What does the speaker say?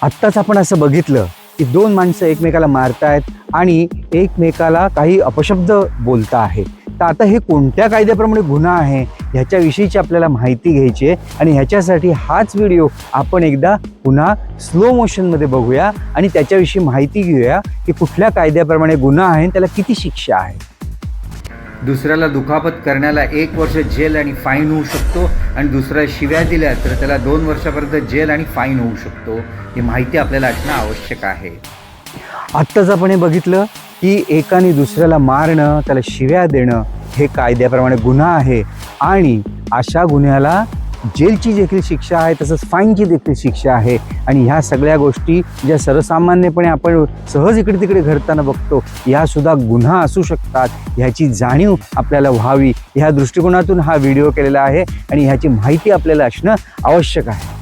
आत्ताच आपण असं बघितलं की दोन माणसं एकमेकाला मारतायत आणि एकमेकाला काही अपशब्द बोलता आहे. तर आता हे कोणत्या कायद्याप्रमाणे गुन्हा आहे ह्याच्याविषयीची आपल्याला माहिती घ्यायची आहे आणि ह्याच्यासाठी हाच व्हिडिओ आपण एकदा पुन्हा स्लो मोशनमध्ये बघूया आणि त्याच्याविषयी माहिती घेऊया की कुठल्या कायद्याप्रमाणे गुन्हा आहे त्याला किती शिक्षा आहे. दुसऱ्याला दुखापत करण्याला 1 वर्ष जेल आणि फाईन होऊ शकतो आणि दुसऱ्या शिव्या दिल्या तर त्याला 2 वर्षापर्यंत जेल आणि फाईन होऊ शकतो. ही माहिती आपल्याला असणं आवश्यक आहे. आत्ताच आपण हे बघितलं की एकाने दुसऱ्याला मारणं, त्याला शिव्या देणं हे कायद्याप्रमाणे गुन्हा आहे आणि अशा गुन्ह्याला जेलची देखील शिक्षा आहे, तसंच फाईनची देखील शिक्षा आहे. आणि ह्या सगळ्या गोष्टी ज्या सर्वसामान्यपणे आपण सहज इकडे तिकडे घडताना बघतो ह्यासुद्धा गुन्हा असू शकतात, ह्याची जाणीव आपल्याला व्हावी ह्या दृष्टिकोनातून हा व्हिडिओ केलेला आहे आणि ह्याची माहिती आपल्याला असणं आवश्यक आहे.